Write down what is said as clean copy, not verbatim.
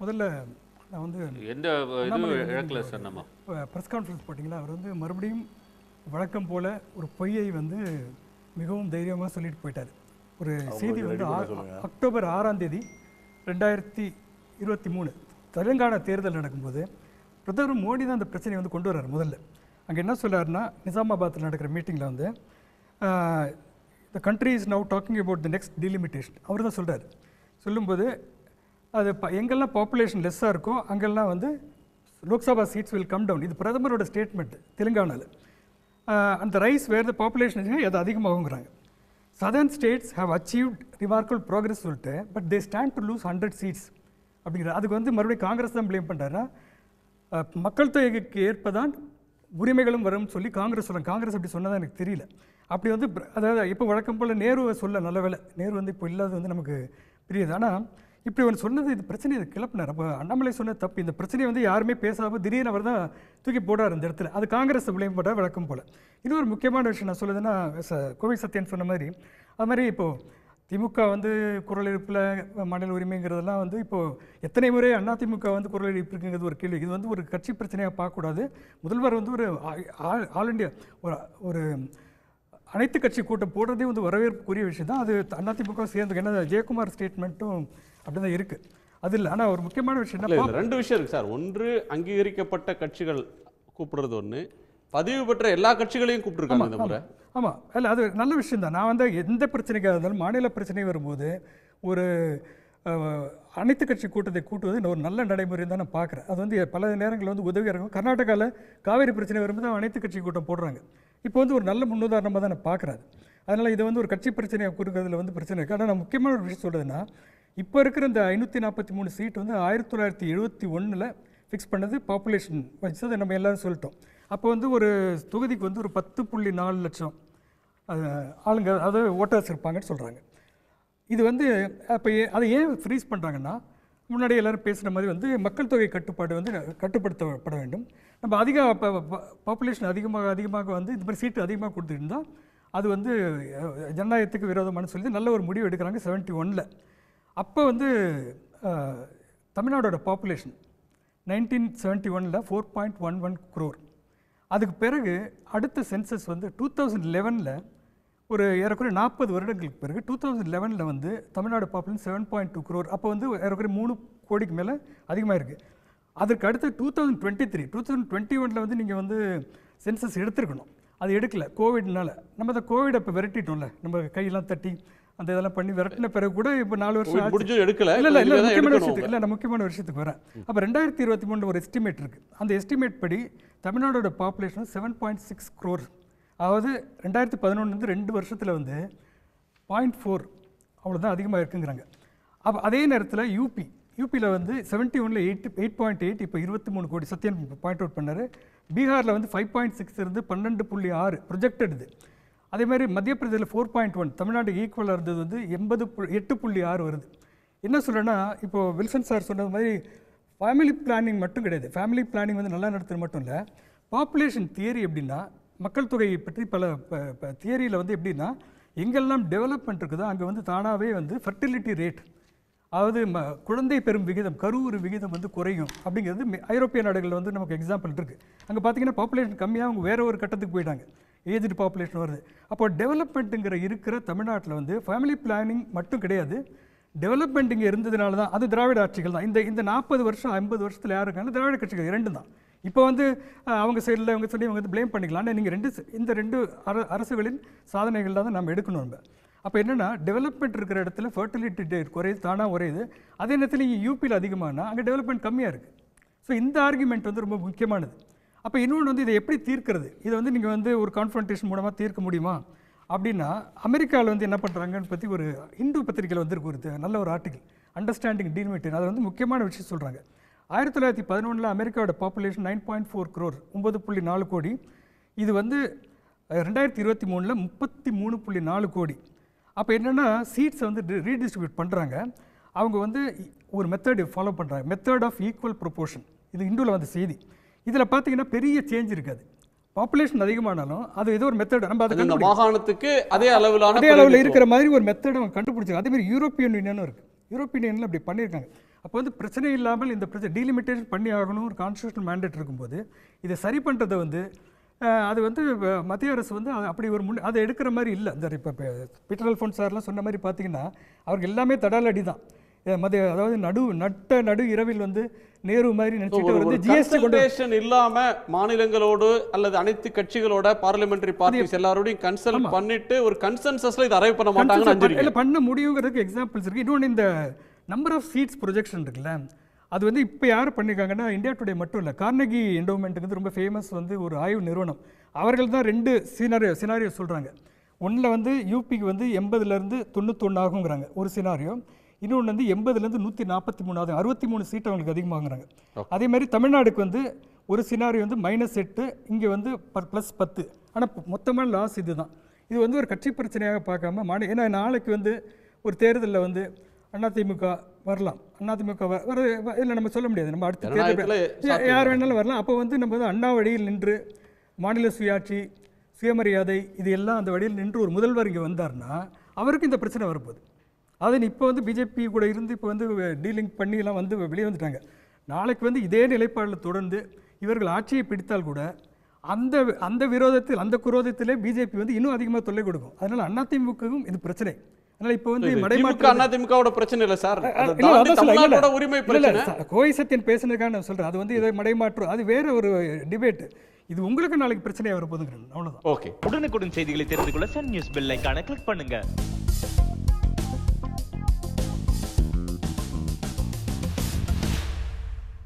முதல்ல நான் வந்து எந்த இது இழக்கல சார் நம்ம ப்ரெஸ் கான்ஃபரன்ஸ் போட்டிங்களா, அவர் வந்து மறுபடியும் வழக்கம் போல் ஒரு பொய்யை வந்து மிகவும் தைரியமாக சொல்லிட்டு போயிட்டார். ஒரு செய்தி வந்து அக்டோபர் 6ஆம் தேதி 2023 தெலுங்கானா தேர்தல் நடக்கும்போது பிரதமர் மோடி தான் அந்த பிரச்சனையை வந்து கொண்டு வர்றார். முதல்ல அங்கே என்ன சொல்கிறாருன்னா, நிசாமாபாத்தில் நடக்கிற மீட்டிங்கில் வந்து the country is now talking about the next delimitation அவர் தான் சொல்கிறார். சொல்லும்போது அது எங்கெல்லாம் பாப்புலேஷன் லெஸ்ஸாக இருக்கோ அங்கெல்லாம் வந்து Lok Sabha seats will come down. இது பிரதமரோட ஸ்டேட்மெண்ட் தெலுங்கானாவில். அந்த ரைஸ் வேர் த பாப்புலேஷன் அது அதிகமாகுங்கிறாங்க. Southern states have achieved remarkable progress சொல்லிட்டு but they stand to lose 100 seats அப்படிங்கிற அதுக்கு வந்து மறுபடியும் காங்கிரஸ் தான் ப்ளேம் பண்ணுறாருன்னா, மக்கள் தொகைக்கு ஏற்பதான் உரிமைகளும் வரும்னு சொல்லி காங்கிரஸ் சொல்கிறாங்க. காங்கிரஸ் அப்படி சொன்னதான் எனக்கு தெரியல. அப்படி வந்து அதாவது இப்போ வழக்கம் போல் நேருவை சொல்ல நல்ல வேலை, நேரு வந்து இப்போ இல்லாத வந்து நமக்கு புரியுது. ஆனால் இப்படி ஒன்று சொன்னது இது பிரச்சனையை கிளப்பினார். அப்போ அண்ணாமலை சொன்ன தப்பு. இந்த பிரச்சனையை வந்து யாருமே பேசாமல் திடீர்னு அவர் தான் தூக்கி போடார் இந்த இடத்துல. அது காங்கிரஸ் ப்ளேம் போட்டால் வழக்கம் போல். இன்னொரு முக்கியமான விஷயம் நான் சொல்லுதுன்னா, கோவை சத்யன் சொன்ன மாதிரி அது மாதிரி இப்போது திமுக வந்து குரல் எழுப்பில் மாநில உரிமைங்கிறதெல்லாம் வந்து இப்போது எத்தனை முறை அதிமுக வந்து குரல் எழுப்பிருக்குங்கிறது ஒரு கேள்வி. இது வந்து ஒரு கட்சி பிரச்சனையாக பார்க்கக்கூடாது. முதல்வர் வந்து ஒரு ஆல் இண்டியா ஒரு அனைத்து கட்சி கூட்டம் போடுறதே வந்து வரவேற்புக்குரிய விஷயம் தான். அது அதிமுக சேர்ந்து என்ன ஜெயக்குமார் ஸ்டேட்மெண்ட்டும் அப்படி தான் இருக்குது. அது இல்லை. ஆனால் ஒரு முக்கியமான விஷயம் என்ன, ரெண்டு விஷயம் இருக்குது சார். ஒன்று, அங்கீகரிக்கப்பட்ட கட்சிகள் கூப்பிடுறது ஒன்று, பதிவு பெற்ற எல்லா கட்சிகளையும் கூப்பிட்டுருக்காங்க இந்த முறை. ஆமாம், இல்லை அது நல்ல விஷயம் தான். நான் வந்து எந்த பிரச்சனைக்காக இருந்தாலும் மாநில பிரச்சனை வரும்போது ஒரு அனைத்து கட்சி கூட்டத்தை கூட்டுவது ஒரு நல்ல நடைமுறை தான் நான் பார்க்குறேன். அது வந்து பல நேரங்களில் வந்து உதவியாக இருக்கும். கர்நாடகாவில் காவேரி பிரச்சனை வரும்போது அனைத்து கட்சி கூட்டம் போடுறாங்க. இப்போ வந்து ஒரு நல்ல முன்னுதாரணமாக தான் நான் பார்க்குறேன். அதனால் இது வந்து ஒரு கட்சி பிரச்சனையை கொடுக்கறதுல வந்து பிரச்சனை இருக்குது. ஆனால் நான் முக்கியமான ஒரு விஷயம் சொல்கிறதுன்னா, இப்போ இருக்கிற இந்த 543 சீட் வந்து 1971 ஃபிக்ஸ் பண்ணது பாப்புலேஷன் வச்சு அதை நம்ம எல்லோரும் சொல்லிட்டோம். அப்போ வந்து ஒரு தொகுதிக்கு வந்து ஒரு 10.4 லட்சம் ஆளுங்க அதாவது ஓட்டர்ஸ் இருப்பாங்கன்னு சொல்கிறாங்க. இது வந்து அப்போ அதை ஏன் ஃப்ரீஸ் பண்ணுறாங்கன்னா, முன்னாடி எல்லோரும் பேசுகிற மாதிரி வந்து மக்கள் தொகை கட்டுப்பாடு வந்து கட்டுப்படுத்தப்பட வேண்டும். நம்ம பாப்புலேஷன் அதிகமாக வந்து இந்த மாதிரி சீட்டு அதிகமாக கொடுத்துருந்தால் அது வந்து ஜனநாயகத்துக்கு விரோதமானு சொல்லி நல்ல ஒரு முடிவு எடுக்கிறாங்க 71. அப்போ வந்து தமிழ்நாடோட பாப்புலேஷன் 1971 4.11 crore. அதுக்கு பிறகு அடுத்த சென்சஸ் வந்து 2011 ஒரு ஏறக்குறைய 40 வருடங்களுக்கு பிறகு 2011 வந்து தமிழ்நாடு பாப்புலேஷன் 7.2 crore. அப்போ வந்து ஏறக்குறைய 3 கோடிக்கு மேலே அதிகமாக இருக்குது. அதற்கு அடுத்து 2021 வந்து நீங்கள் வந்து சென்சஸ் எடுத்துருக்கணும். அது எடுக்கல கோவிட்னால. நம்ம அந்த கோவிட் அப்போ விரட்டிட்டோம்ல, நம்ம கையெல்லாம் தட்டி அந்த இதெல்லாம் பண்ணி விரட்டின பிறகு கூட இப்போ 4 வருஷம் எடுக்கல. இல்லை முக்கியமான விஷயத்துக்கு இல்லை, நான் முக்கியமான விஷயத்துக்கு வரேன். அப்போ 2023 ஒரு எஸ்டிமேட் இருக்குது. அந்த எஸ்டிமேட் படி தமிழ்நாடோட பாப்புலேஷன் 7.6 crore. அதாவது 2011 2 வருஷத்தில் வந்து 0.4 அவ்வளோதான் அதிகமாக இருக்குங்கிறாங்க. அப்போ அதே நேரத்தில் யூபியில் வந்து 71 8.8 இப்போ 23 கோடி சத்யன் பாயிண்ட் அவுட் பண்ணார். பீகாரில் வந்து 5.6 இருந்து 12.6 ப்ரொஜெக்டட் இது. அதே மாதிரி மத்திய பிரதேசில் 4.1 தமிழ்நாடு ஈக்குவலாக இருந்தது வந்து 8.6 வருது. என்ன சொல்கிறேன்னா, இப்போது வில்சன் சார் சொன்னது மாதிரி ஃபேமிலி பிளானிங் மட்டும் கிடையாது. ஃபேமிலி பிளானிங் வந்து நல்லா நடத்துறது மட்டும் இல்லை, பாப்புலேஷன் தியரி எப்படின்னா, மக்கள் தொகையை பற்றி பல தியரியில் வந்து எப்படின்னா, எங்கெல்லாம் டெவலப்மெண்ட் இருக்குதோ அங்கே வந்து தானாகவே வந்து ஃபர்டிலிட்டி ரேட், அதாவது குழந்தை பெறும் விகிதம், கருவுறு விகிதம் வந்து குறையும் அப்படிங்கிறது ஐரோப்பிய நாடுகளில் வந்து நமக்கு எக்ஸாம்பிள் இருக்குது. அங்கே பார்த்தீங்கன்னா பாப்புலேஷன் கம்மியாக அவங்க வேறு ஒரு கட்டத்துக்கு போயிட்டாங்க, ஏஜ்டு பாப்புலேஷன் வருது. அப்போ டெவலப்மெண்ட்டுங்கிற இருக்கிற தமிழ்நாட்டில் வந்து ஃபேமிலி பிளானிங் மட்டும் கிடையாது, டெவலப்மெண்ட் இங்கே இருந்ததுனால தான். அது திராவிட ஆட்சிகள் தான். இந்த 40 வருஷம் 50 வருஷத்தில் யார் இருக்காங்க? திராவிட கட்சிகள் 2 தான். இப்போ வந்து அவங்க சைடில் அவங்க சொல்லி அவங்க வந்து ப்ளேம் பண்ணிக்கலாம். ஆனால் நீங்கள் இந்த ரெண்டு அரசுகளின் சாதனைகள் தான் நம்ம எடுக்கணும். நம்ம அப்போ என்னென்னா, டெவலப்மெண்ட் இருக்கிற இடத்துல ஃபர்டிலிட்டி ரேட் குறையுது, தானாக குறையுது. அதே நேரத்தில் இங்கே யூபியில் அதிகமானா அங்கே டெவலப்மெண்ட் கம்மியாக இருக்குது. ஸோ இந்த ஆர்குமெண்ட் வந்து ரொம்ப முக்கியமானது. அப்போ இன்னொன்று வந்து இதை எப்படி தீர்க்கிறது, இதை வந்து நீங்கள் வந்து ஒரு கான்ஃபரன்டேஷன் மூலமாக தீர்க்க முடியுமா அப்படின்னா, அமெரிக்காவில் வந்து என்ன பண்ணுறாங்கன்னு பற்றி ஒரு இந்து பத்திரிகையில் வந்துருக்கு ஒரு நல்ல ஒரு ஆர்டிகல், அண்டர்ஸ்டாண்டிங் டிலிமிட்டேஷன். அதை வந்து முக்கியமான விஷயம் சொல்கிறாங்க. 1911 அமெரிக்காவோட பாப்புலேஷன் 9.4 crore 9.4 கோடி. இது வந்து 2023 33.4 கோடி. அப்போ என்னென்னா, சீட்ஸை வந்து ரீடிஸ்ட்ரிபியூட் பண்ணுறாங்க. அவங்க வந்து ஒரு மெத்தட் ஃபாலோ பண்ணுறாங்க, மெத்தட் ஆஃப் ஈக்குவல் ப்ரொபோர்ஷன். இது இந்துவில் வந்து செய்தி. இதில் பார்த்தீங்கன்னா பெரிய சேஞ்ச் இருக்காது. பாப்புலேஷன் அதிகமானாலும் அது ஏதோ ஒரு மெத்தட் நம்ம அதை மாகாணத்துக்கு அதே அளவில் இருக்கிற மாதிரி ஒரு மெத்தட் அவங்க கண்டுபிடிச்சாங்க. அதேமாதிரி யூரோப்பியன் யூனியனும் இருக்குது. யூரோப்பியன் யூனியனில் அப்படி பண்ணியிருக்காங்க. அப்போ வந்து பிரச்சனை இல்லாமல் இந்த பிரச்சனை டீலிமிட்டேஷன் பண்ணி ஆகணும் ஒரு கான்ஸ்டியூஷனல் மேண்டேட் இருக்கும்போது இதை சரி பண்ணுறதை வந்து அது வந்து மத்திய அரசு வந்து அப்படி ஒரு அதை எடுக்கிற மாதிரி இல்லை. இந்த இப்போ பீட்டர் அல்ஃபோன்ஸ் சார்லாம் சொன்ன மாதிரி பார்த்தீங்கன்னா அவருக்கு எல்லாமே தடாலடி தான். அதாவது நடு இரவில் வந்து நேரு மாதிரி நினைச்சிட்டு வந்து ஜிஎஸ்டி கன்சல்டேஷன் இல்லாம மாநிலங்களோடு அல்லது அனைத்து கட்சிகளோட பார்லிமெண்டரி பார்ட்டிஸ் எல்லாரோடையும் கன்சல்ட் பண்ணிட்டு ஒரு கன்சென்சஸ்ல இதை அரைவ் பண்ண மாட்டாங்கன்னு பண்ண முடியுங்கிறதுக்கு எக்ஸாம்பிள்ஸ் இருக்கு. இன்னொன்று இந்த நம்பர் ஆஃப் சீட்ஸ் ப்ரொஜெக்ஷன் இருக்குல்ல, அது வந்து இப்போ யார் பண்ணியிருக்காங்கன்னா இந்தியா டுடே மட்டும் இல்லை, கார்னகி என்டோமெண்ட்டுக்கு வந்து ரொம்ப ஃபேமஸ் வந்து ஒரு ஆய்வு நிறுவனம். அவர்கள் தான் 2 சினாரியோ சொல்கிறாங்க. ஒன்றில் வந்து யூபிக்கு வந்து 80லேருந்து 91 ஆகுங்கிறாங்க ஒரு சினாரியோ, இன்னொன்று வந்து 80லேருந்து 143 ஆகும், 63 சீட் அவங்களுக்கு அதிகமாகுறாங்க. அதே மாதிரி தமிழ்நாடுக்கு வந்து ஒரு சினாரியோ வந்து -8, இங்கே வந்து +10. ஆனால் மொத்தமான லாஸ் இது தான். இது வந்து ஒரு கட்சி பிரச்சனையாக பார்க்காம ஏன்னா நாளைக்கு வந்து ஒரு தேர்தலில் வந்து அதிமுக வரலாம், அதிமுக இல்லை நம்ம சொல்ல முடியாது, நம்ம அடுத்த தேர்தல் யார் வேணாலும் வரலாம். அப்போ வந்து நம்ம வந்து அண்ணா வழியில் நின்று மாநில சுயாட்சி சுயமரியாதை இது எல்லாம் அந்த வழியில் நின்று ஒரு முதல்வர் இங்கே வந்தார்னா அவருக்கு இந்த பிரச்சனை வரப்போகுது. அதை இப்போ வந்து பிஜேபி கூட இருந்து இப்போ வந்து டீலிங் பண்ணிலாம் வந்து வெளியே வந்துட்டாங்க. நாளைக்கு வந்து இதே நிலைப்பாடில் தொடர்ந்து இவர்கள் ஆட்சியை பிடித்தால் கூட அந்த விரோதத்தில் அந்த குரோதத்திலே பிஜேபி வந்து இன்னும் அதிகமாக தொல்லை கொடுக்கும். அதனால் அதிமுகவும் இது பிரச்சனை. அதனால இப்போ வந்து அதிமுகவோட பிரச்சனை இல்லை சார், உரிமை கோவை சத்தியன் பேசுனதுக்காக நான் சொல்றேன். அது வந்து இதை மடைமாற்றம், அது வேற ஒரு டிபேட். இது உங்களுக்கு நாளைக்கு பிரச்சனையா வரப்போகுதுங்க, அவ்வளவுதான். ஓகே, உடனுக்குடன் செய்திகளை தெரிந்து கொள்ள சன் நியூஸ் பெல் ஐகானை கிளிக் பண்ணுங்க.